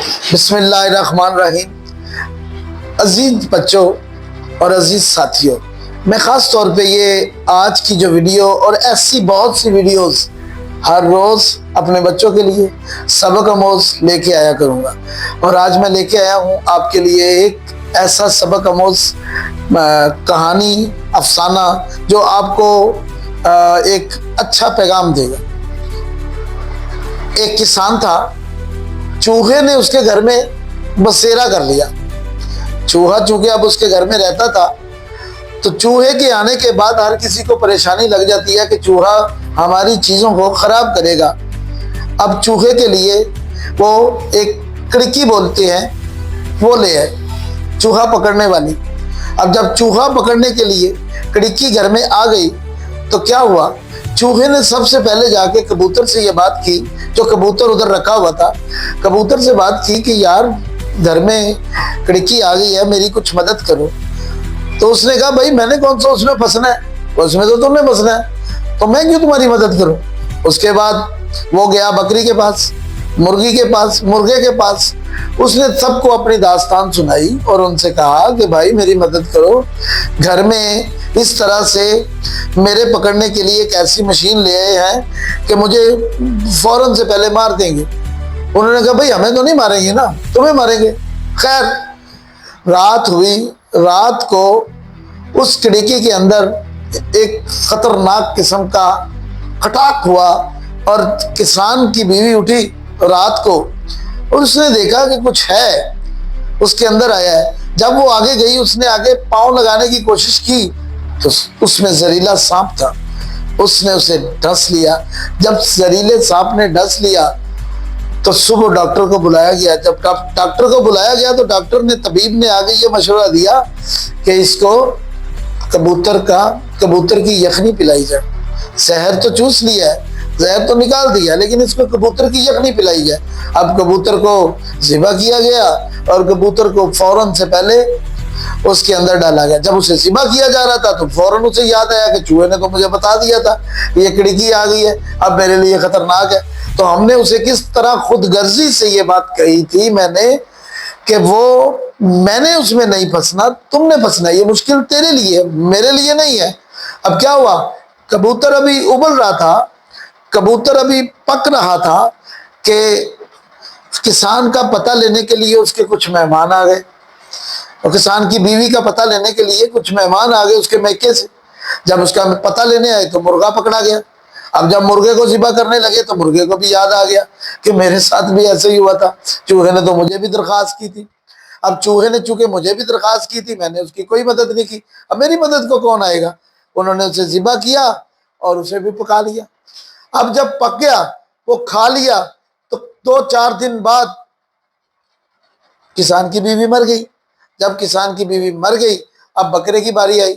بسم اللہ الرحمن الرحیم۔ عزیز بچوں اور عزیز ساتھیوں، میں خاص طور پہ یہ آج کی جو ویڈیو اور ایسی بہت سی ویڈیوز ہر روز اپنے بچوں کے لیے سبق آموز لے کے آیا کروں گا، اور آج میں لے کے آیا ہوں آپ کے لیے ایک ایسا سبق آموز کہانی افسانہ جو آپ کو ایک اچھا پیغام دے گا۔ ایک کسان تھا، چوہے نے اس کے گھر میں بسیرا کر لیا۔ چوہا چونکہ اب اس کے گھر میں رہتا تھا، تو چوہے کے آنے کے بعد ہر کسی کو پریشانی لگ جاتی ہے کہ چوہا ہماری چیزوں کو خراب کرے گا۔ اب چوہے کے لیے وہ ایک کڑکی بولتے ہیں، وہ لے آئے، چوہا پکڑنے والی۔ اب جب چوہا پکڑنے کے لیے کڑکی گھر میں آ گئی تو کیا ہوا، چوہے نے سب سے پہلے جا کے کبوتر سے یہ بات کی، جو کبوتر ادھر رکھا ہوا تھا، کبوتر سے بات کی کہ یار گھر میں کڑکی آ گئی ہے، میری کچھ مدد کرو۔ تو اس نے کہا بھائی میں نے کون سا اس میں پھنسنا ہے، اس میں تو تم نے پھنسنا ہے، تو میں کیوں تمہاری مدد کروں۔ اس کے بعد وہ گیا بکری کے پاس، مرغی کے پاس، مرغے کے پاس، اس نے سب کو اپنی داستان سنائی اور ان سے کہا کہ بھائی میری مدد کرو، گھر میں اس طرح سے میرے پکڑنے کے لیے ایک ایسی مشین لے آئے ہیں کہ مجھے فوراً سے پہلے مار دیں گے۔ انہوں نے کہا بھائی ہمیں تو نہیں ماریں گے نا، تمہیں ماریں گے۔ خیر رات ہوئی، رات کو اس کڑکی کے اندر ایک خطرناک قسم کا کھٹاک ہوا اور کسان کی بیوی اٹھی رات کو اور اس نے دیکھا کہ کچھ ہے، اس کے اندر آیا ہے۔ جب وہ آگے گئی، اس نے آگے پاؤں لگانے کی کوشش کی تو اس میں زہریلا سانپ تھا، اس نے اسے ڈس لیا۔ جب زہریلے سانپ نے ڈس لیا تو صبح ڈاکٹر کو بلایا گیا۔ جب ڈاکٹر کو بلایا گیا تو ڈاکٹر نے، طبیب نے آگے یہ مشورہ دیا کہ اس کو کبوتر کی یخنی پلائی جائے۔ زہر تو چوس لیا ہے، زہر تو نکال دیا، لیکن اس کو کبوتر کی یخنی پلائی جائے۔ اب کبوتر کو ذبح کیا گیا اور کبوتر کو فوراً سے پہلے اس کے اندر ڈالا گیا۔ جب اسے ذبح کیا جا رہا تھا تو فوراً اسے یاد آیا کہ چوہے نے تو مجھے بتا دیا تھا یہ کڑکی آ گئی ہے، اب میرے لیے خطرناک ہے۔ تو ہم نے اسے کس طرح خود غرضی سے یہ بات کہی تھی میں نے کہ میں نے اس میں نہیں پھنسنا، تم نے پھنسنا، یہ مشکل تیرے لیے، میرے لیے نہیں ہے۔ اب کیا ہوا، کبوتر ابھی ابل رہا تھا، کبوتر ابھی پک رہا تھا کہ کسان کا پتہ لینے کے لیے اس کے کچھ مہمان آ گئے، اور کسان کی بیوی کا پتہ لینے کے لیے کچھ مہمان آ گئے اس کے میکے سے۔ جب اس کا پتہ لینے آئے تو مرغا پکڑا گیا۔ اب جب مرغے کو ذبح کرنے لگے تو مرغے کو بھی یاد آ گیا کہ میرے ساتھ بھی ایسے ہی ہوا تھا، چوہے نے تو مجھے بھی درخواست کی تھی۔ اب چوہے نے چونکہ مجھے بھی درخواست کی تھی، میں نے اس کی کوئی مدد نہیں کی، اب میری مدد کو کون آئے گا۔ انہوں نے اسے ذبح کیا اور اسے بھی پکا لیا۔ اب جب پک گیا، وہ کھا لیا، تو 2-4 دن بعد کسان کی بیوی مر گئی۔ جب کسان کی بیوی مر گئی، اب بکرے کی باری آئی۔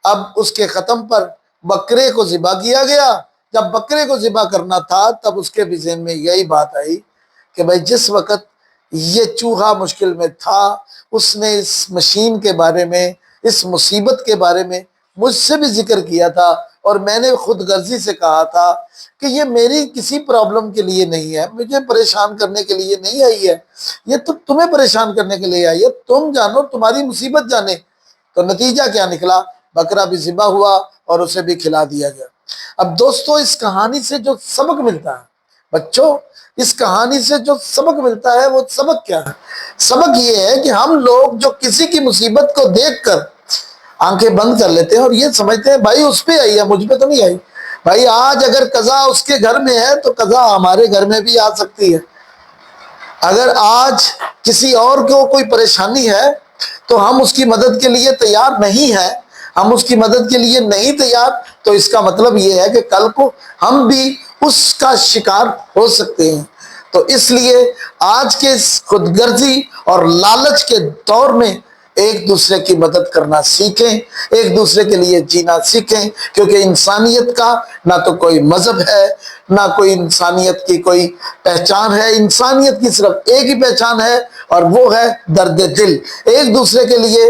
اب اس کے ختم پر بکرے کو ذبح کیا گیا۔ جب بکرے کو ذبح کرنا تھا تب اس کے بھی ذہن میں یہی بات آئی کہ بھائی جس وقت یہ چوہا مشکل میں تھا، اس نے اس مشین کے بارے میں، اس مصیبت کے بارے میں مجھ سے بھی ذکر کیا تھا، اور میں نے خود غرضی سے کہا تھا کہ یہ میری کسی پرابلم کے لیے نہیں ہے، مجھے پریشان کرنے کے لیے نہیں آئی ہے، یہ تو تمہیں پریشان کرنے کے لیے آئی ہے، تم جانو، تمہاری مصیبت جانے۔ تو نتیجہ کیا نکلا، بکرا بھی ذبح ہوا اور اسے بھی کھلا دیا گیا۔ اب دوستو اس کہانی سے جو سبق ملتا ہے، بچوں اس کہانی سے جو سبق ملتا ہے وہ سبق کیا ہے؟ سبق یہ ہے کہ ہم لوگ جو کسی کی مصیبت کو دیکھ کر آنکھیں بند کر لیتے ہیں اور یہ سمجھتے ہیں بھائی اس پہ آئی ہے، مجھ پہ تو نہیں آئی۔ بھائی آج اگر قضا اس کے گھر میں ہے تو قضا ہمارے گھر میں بھی آ سکتی ہے۔ اگر آج کسی اور کو کوئی پریشانی ہے تو ہم اس کی مدد کے لیے تیار نہیں ہیں، ہم اس کی مدد کے لیے نہیں تیار، تو اس کا مطلب یہ ہے کہ کل کو ہم بھی اس کا شکار ہو سکتے ہیں۔ تو اس لیے آج کے اس خود غرضی اور لالچ کے دور میں ایک دوسرے کی مدد کرنا سیکھیں، ایک دوسرے کے لیے جینا سیکھیں، کیونکہ انسانیت کا نہ تو کوئی مذہب ہے، نہ کوئی انسانیت کی کوئی پہچان ہے۔ انسانیت کی صرف ایک ہی پہچان ہے اور وہ ہے درد دل۔ ایک دوسرے کے لیے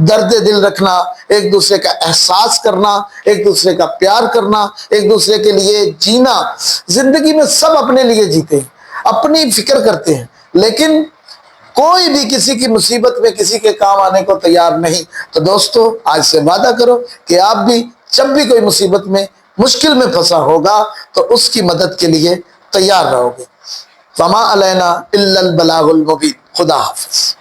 درد دل رکھنا، ایک دوسرے کا احساس کرنا، ایک دوسرے کا پیار کرنا، ایک دوسرے کے لیے جینا۔ زندگی میں سب اپنے لیے جیتے ہیں، اپنی فکر کرتے ہیں، لیکن کوئی بھی کسی کی مصیبت میں کسی کے کام آنے کو تیار نہیں۔ تو دوستو آج سے وعدہ کرو کہ آپ بھی جب بھی کوئی مصیبت میں مشکل میں پھنسا ہوگا تو اس کی مدد کے لیے تیار رہو گے۔ فما علینا الا البلاغ المبین۔ خدا حافظ۔